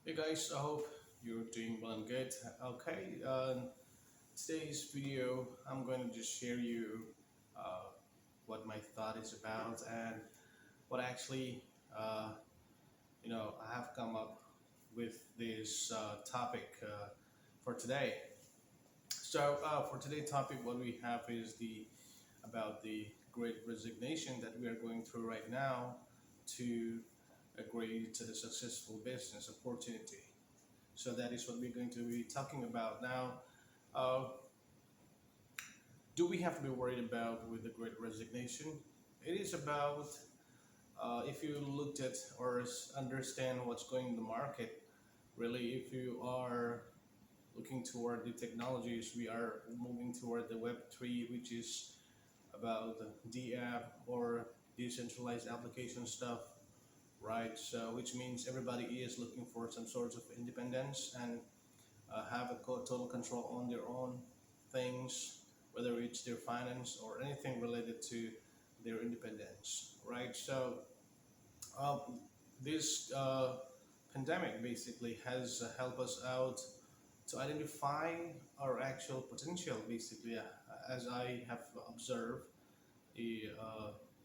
Hey guys, I hope you're doing well and good. Okay, today's video, I'm going to just share you uh, what my thought is about and what actually, I have come up with this topic for today. So for today's topic, what we have is the about the great resignation that we are going through right now to a great successful business opportunity. So that is what we're going to be talking about now. Uh, do we have to be worried about with the Great Resignation? It is about if you looked at or understand what's going in the market. Really, if you are looking toward the technologies, we are moving toward the Web 3, which is about the DApp or decentralized application stuff, right? So, which means everybody is looking for some sorts of independence and have a total control on their own things, whether it's their finance or anything related to their independence, right? So this pandemic basically has helped us out to identify our actual potential, basically, as I have observed,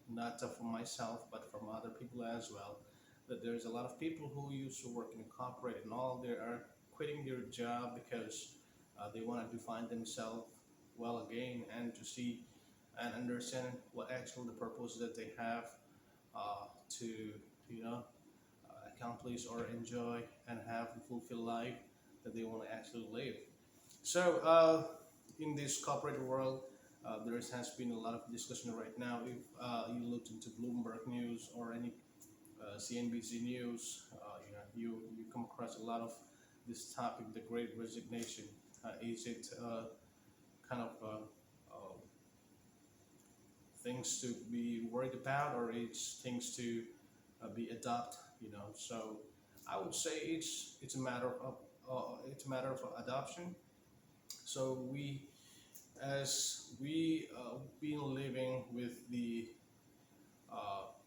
not from myself but from other people as well, that there's a lot of people who used to work in corporate and all they are quitting their job because they want to define themselves well again and to see and understand what actually the purpose that they have to you know accomplish or enjoy and have a fulfilled life that they want to actually live. So in this corporate world, there has been a lot of discussion right now. If you looked into Bloomberg News or any CNBC News, you come across a lot of this topic, the Great Resignation. Is it kind of things to be worried about, or it's things to be adopt? So I would say it's a matter of adoption. So as we been living with the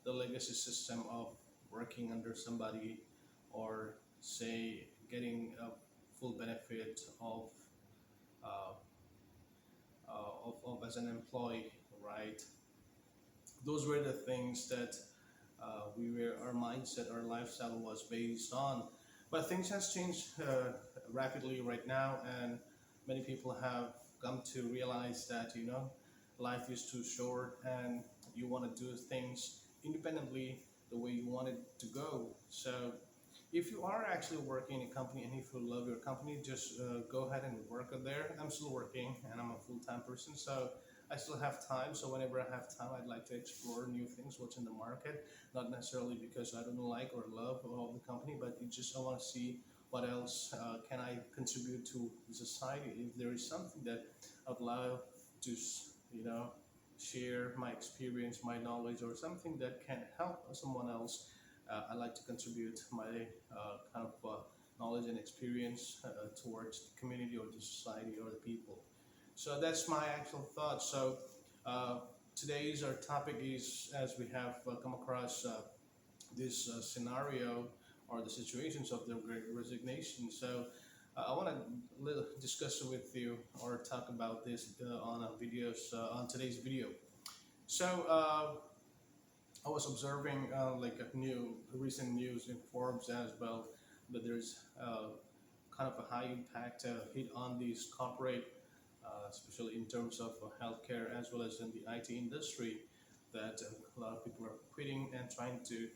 legacy system of working under somebody, or say getting a full benefit uh, of as an employee, right? Those were the things that our mindset, our lifestyle was based on. But things has changed rapidly right now, and many people have come to realize that life is too short, and you want to do things independently the way you want it to go. So if you are actually working in a company and if you love your company, just go ahead and work there. I'm still working and I'm a full-time person, so I still have time. So whenever I have time, I'd like to explore new things, what's in the market. Not necessarily because I don't like or love all the company, but it just I want to see what else can I contribute to the society. If there is something that I'd love to, share my experience, my knowledge, or something that can help someone else, I like to contribute my kind of knowledge and experience towards the community or the society or the people. So that's my actual thought. So today's our topic is, as we have come across this scenario or the situations of the Great Resignation. So I want to discuss with you or talk about this on a videos on today's video. So I was observing like a new recent news in Forbes as well, that there's kind of a high impact hit on these corporate, especially in terms of healthcare as well as in the IT industry, that a lot of people are quitting and trying to,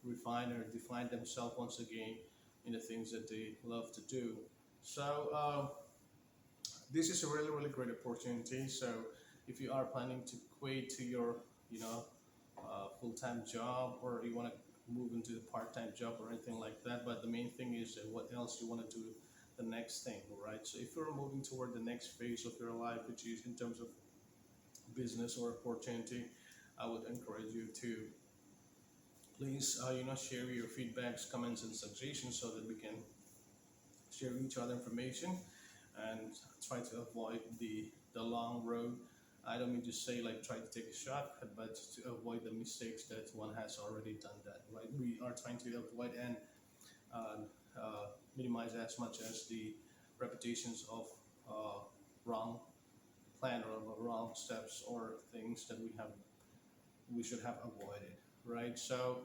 refine or define themselves once again in the things that they love to do. So this is a really really great opportunity. So if you are planning to quit to your, full-time job, or you want to move into a part-time job or anything like that, but the main thing is what else you want to do the next thing, right? So if you're moving toward the next phase of your life, which is in terms of business or opportunity, I would encourage you to please share your feedbacks, comments, and suggestions so that we can share each other information and try to avoid the long road. I don't mean to say like try to take a shortcut, but to avoid the mistakes that one has already done that, right? We are trying to avoid and minimize as much as the repetitions of uh, wrong plan or wrong steps or things that we should have avoided, right? So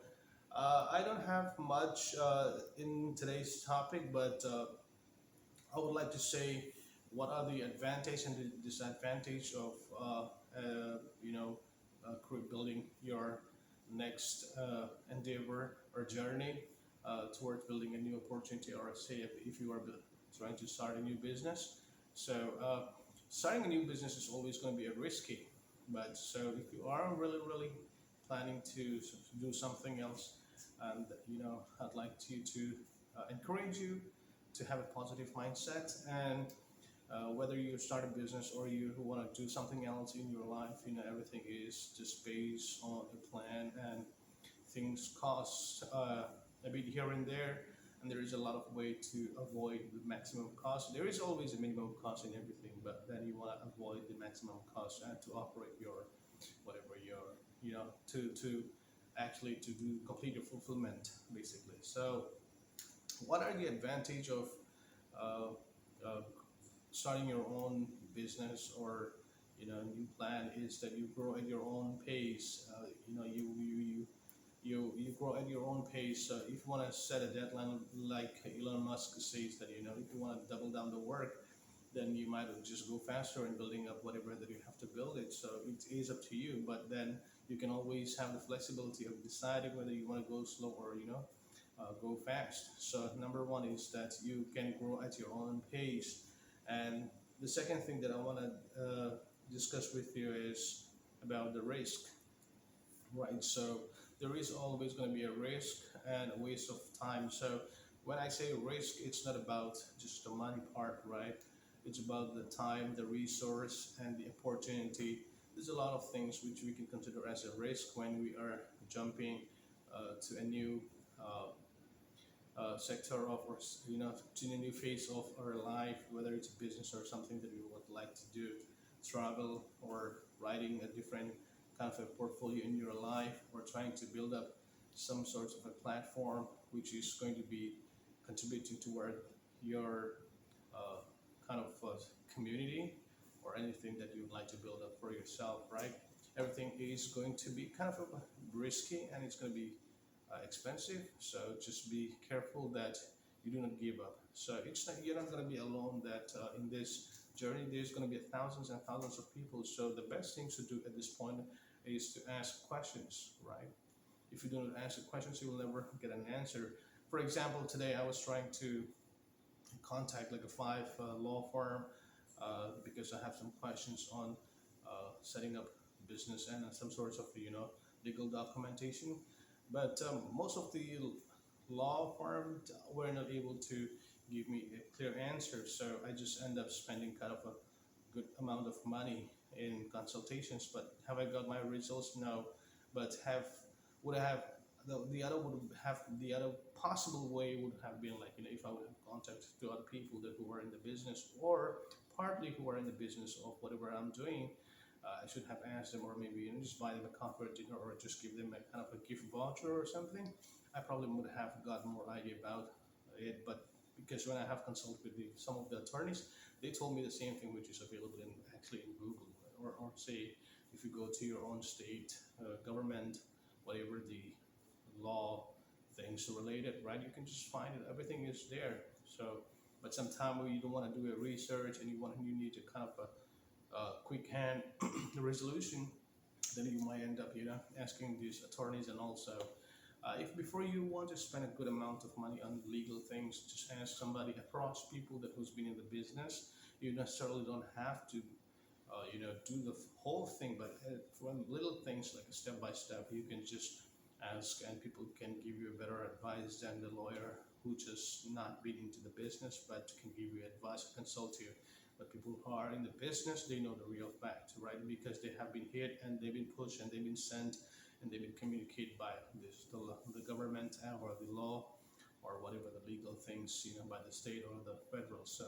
I don't have much in today's topic, but I would like to say what are the advantage and the disadvantage of building your next endeavor or journey towards building a new opportunity, or say if you are trying to start a new business. So starting a new business is always going to be a risky, but so if you are really planning to do something else, and I'd like to encourage you to have a positive mindset, and whether you start a business or you want to do something else in your life, everything is just based on a plan, and things cost a bit here and there, and there is a lot of way to avoid the maximum cost. There is always a minimum cost in everything, but then you want to avoid the maximum cost and to operate your whatever your to actually to do complete your fulfillment basically. So what are the advantage of uh, uh, starting your own business or new plan is that you grow at your own pace. You grow at your own pace. If you want to set a deadline, like Elon Musk says, that if you want to double down the work, then you might just go faster in building up whatever that you have to build it. So it is up to you. But then you can always have the flexibility of deciding whether you want to go slow or go fast. So number one is that you can grow at your own pace, and the second thing that I want to discuss with you is about the risk, right? So there is always going to be a risk and a waste of time. So when I say risk, it's not about just the money part, right? It's about the time, the resource, and the opportunity. There's a lot of things which we can consider as a risk when we are jumping to a new sector of, or to a new phase of our life, whether it's a business or something that we would like to do, travel, or writing a different kind of a portfolio in your life, or trying to build up some sort of a platform which is going to be contributing toward your uh, kind of community, or anything that you would like to build up for yourself, right? Everything is going to be kind of risky, and it's going to be expensive. So just be careful that you do not give up. So it's not, you're not going to be alone. That in this journey, there's going to be thousands and thousands of people. So the best thing to do at this point is to ask questions, right? If you do not ask the questions, you will never get an answer. For example, today I was trying to contact like a five law firm because I have some questions on setting up business and some sorts of legal documentation. But most of the law firms were not able to give me a clear answer, so I just end up spending kind of a good amount of money in consultations. But have I got my results? No. But have would I have the other would have the other possible way would have been like if I would have contacted to other people that who are in the business, or partly who are in the business of whatever I'm doing. I should have asked them, or maybe just buy them a coffee or dinner, or just give them a kind of a gift voucher or something. I probably would have got more idea about it. But because when I have consulted with some of the attorneys, they told me the same thing, which is available in actually in Google, or say if you go to your own state government, whatever the law things related, right? You can just find it. Everything is there. So, but sometimes you don't want to do a research, and you need to kind of quick hand resolution, then you might end up asking these attorneys. And also if before you want to spend a good amount of money on legal things, just ask somebody, approach people that who's been in the business. You necessarily don't have to do the whole thing, but from little things like a step by step, you can just ask, and people can give you better advice than the lawyer who just not been into the business but can give you advice, consult you. But people who are in the business, they know the real fact, right? Because they have been hit, and they've been pushed, and they've been sent, and they've been communicated by the government or the law, or whatever the legal things, by the state or the federal. So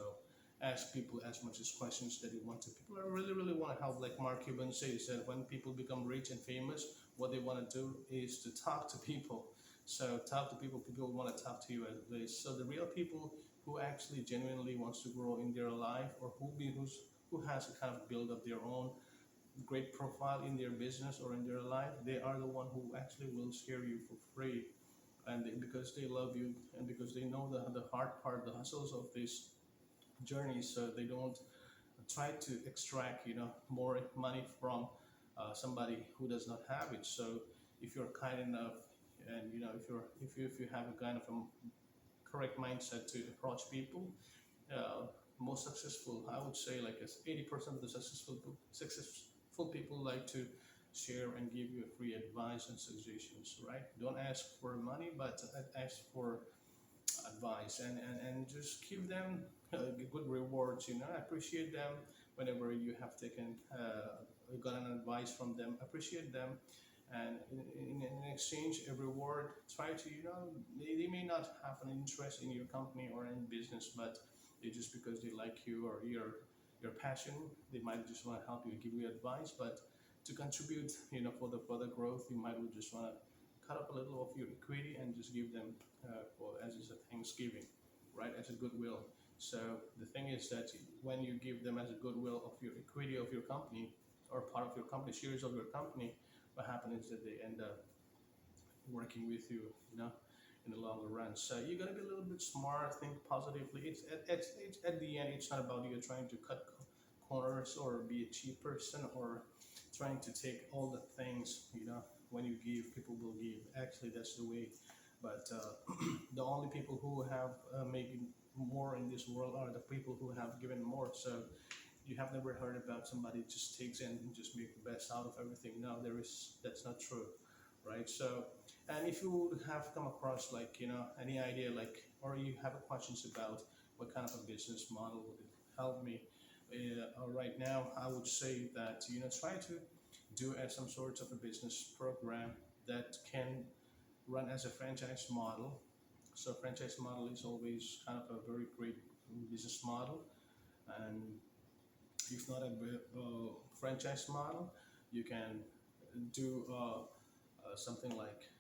ask people as much as questions that you want to. People are really want to help. Like Mark Cuban says that when people become rich and famous, what they want to do is to talk to people. So talk to people. People want to talk to you as this. So the real people who actually genuinely wants to grow in their life, or who has a kind of build up their own great profile in their business or in their life, they are the one who actually will share you for free, and because they love you and because they know the hard part, the hustles of this journey, so they don't try to extract more money from somebody who does not have it. So if you're kind enough, and if you have a kind of a correct mindset to approach people, uh, most successful, I would say, like 80% of the successful people like to share and give you free advice and suggestions, right? Don't ask for money, but ask for advice, and just give them good rewards. Appreciate them whenever you have taken gotten advice from them. Appreciate them, and in exchange a reward, try to they may not have an interest in your company or in business, but they just because they like you or your passion, they might just want to help you, give you advice. But to contribute, for the further growth, you might just want to cut up a little of your equity and just give them for as is a Thanksgiving, right? As a goodwill. So the thing is that when you give them as a goodwill of your equity of your company, or part of your company, shares of your company, what happens is that they end up working with you, in the longer run. So you got to be a little bit smart, think positively. It's at the end, it's not about you trying to cut corners or be a cheap person or trying to take all the things. When you give, people will give. Actually, that's the way. But the only people who have made more in this world are the people who have given more. So you have never heard about somebody just takes in and just make the best out of everything. No, that's not true, right? So, and if you would have come across like any idea, like, or you have questions about what kind of a business model would it help me right now, I would say that try to do as some sort of a business program that can run as a franchise model. So franchise model is always kind of a very great business model, and if not a franchise model, you can do something like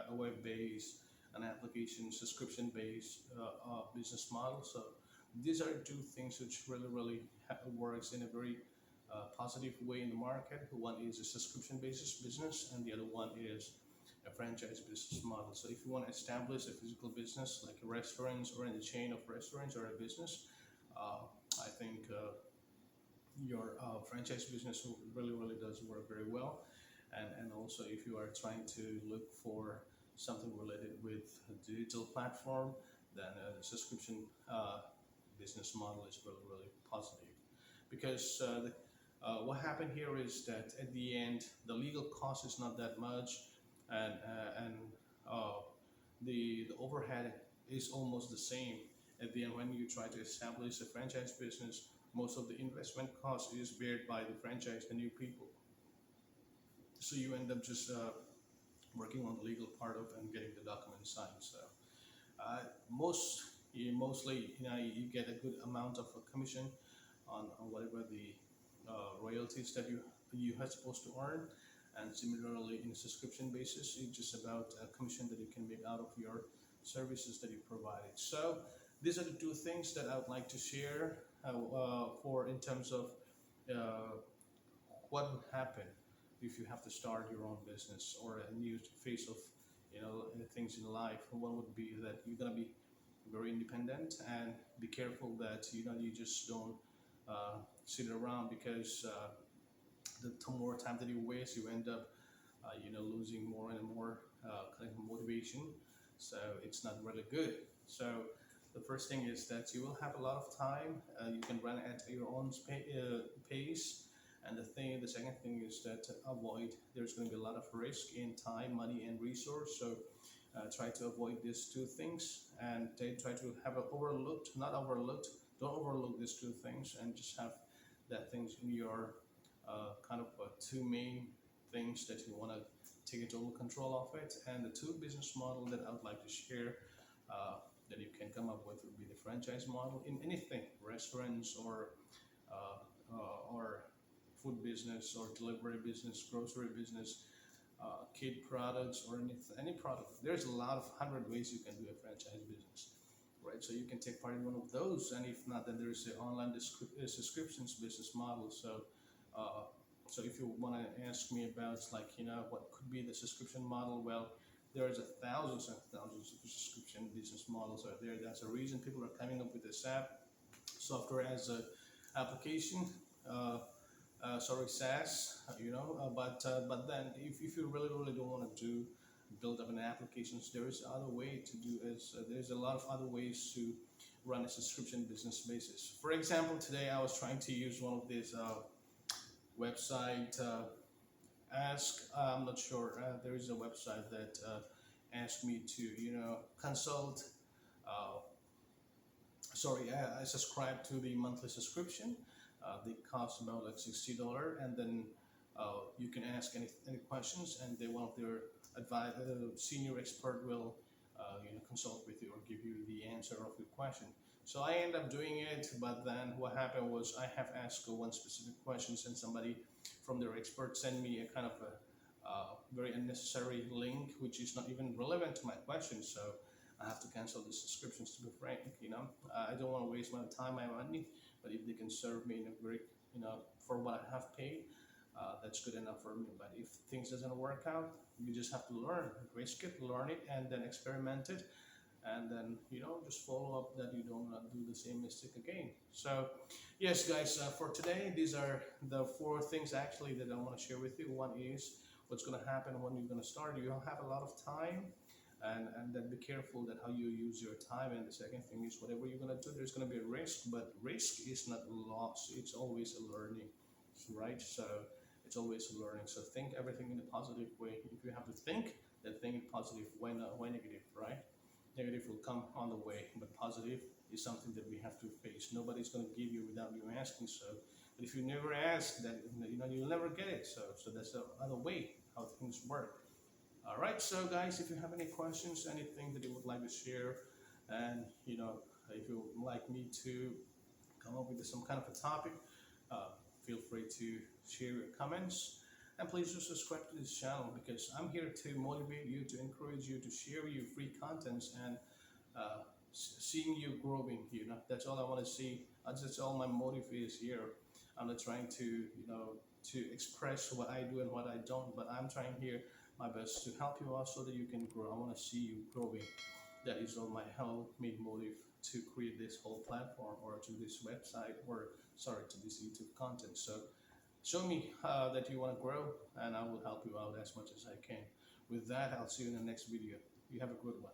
a web-based, an application subscription-based business model. So these are two things which really works in a very positive way in the market. One is a subscription-based business, and the other one is a franchise business model. So if you want to establish a physical business like a restaurant or in a chain of restaurants or a business, I think your franchise business really does work very well. And also, if you are trying to look for something related with a digital platform, then a subscription business model is really positive. Because what happened here is that at the end, the legal cost is not that much, and uh, the overhead is almost the same. At the end, when you try to establish a franchise business, most of the investment cost is bared by the franchise, the new people. So you end up just working on the legal part of and getting the documents signed. So uh, mostly, you get a good amount of a commission on whatever the royalties that you are supposed to earn. And similarly, in a subscription basis, it's just about a commission that you can make out of your services that you provided. So these are the two things that I would like to share for in terms of uh, what would happen if you have to start your own business or a new phase of things in life. One would be that you're gonna be very independent, and be careful that you just don't sit around, because the more time that you waste, you end up losing more and more kind of motivation. So it's not really good. So the first thing is that you will have a lot of time. You can run at your own pace. And the second thing is that avoid. There's going to be a lot of risk in time, money, and resource. So try to avoid these two things, and they try to have it overlooked, not overlooked. Don't overlook these two things, and just have that things in your kind of two main things that you want to take total control of it. And the two business model that I would like to share that you can come up with would be the franchise model in anything, restaurants or food business or delivery business, grocery business, kid products or any product. There's a lot of 100 ways you can do a franchise business, right? So you can take part in one of those, and if not, then there's the online subscriptions business model. Uh, so if you want to ask me about like what could be the subscription model, well, there's a thousands and thousands of subscription business models out there. That's a reason people are coming up with this software as a application. Uh, sorry, SaaS, but then if you really don't want to do build up an applications, there is other way to do is there's a lot of other ways to run a subscription business basis. For example, today I was trying to use one of these website ask. I'm not sure. There is a website that asked me to consult. Uh, Sorry, I subscribe to the monthly subscription. They cost about like $60, and then you can ask any questions, and they one of their senior expert will consult with you or give you the answer of your question. So I end up doing it, but then what happened was I have asked one specific question, and somebody from their expert sent me a kind of a very unnecessary link, which is not even relevant to my question. So I have to cancel the subscriptions, to be frank. I don't want to waste my time, my money, but if they can serve me in a very, for what I have paid, that's good enough for me. But if things doesn't work out, you just have to learn, risk it, learn it, and then experiment it, and then just follow up that you don't do the same mistake again. So yes, guys, for today, these are the four things actually that I want to share with you. One is what's going to happen when you're going to start. You have a lot of time, and then be careful that how you use your time. And the second thing is whatever you're going to do, there's going to be a risk, but risk is not a loss, it's always a learning, right? So it's always a learning. So think everything in a positive way. If you have to think, then think positive. Why negative, right? Negative will come on the way, but positive is something that we have to face. Nobody's going to give you without you asking. So but if you never ask, then you'll never get it. So that's the other way how things work. All right, so guys, if you have any questions, anything that you would like to share, and if you would like me to come up with some kind of a topic, feel free to share your comments. And please do subscribe to this channel because I'm here to motivate you, to encourage you, to share your free contents, and seeing you growing. That's all I want to see. That's all my motive is here. I'm not trying to express what I do and what I don't, but I'm trying here my best to help you out so that you can grow. I want to see you growing. That is all my whole main motive to create this whole platform or to this website or sorry to this YouTube content. So show me that you want to grow, and I will help you out as much as I can. With that, I'll see you in the next video. You have a good one.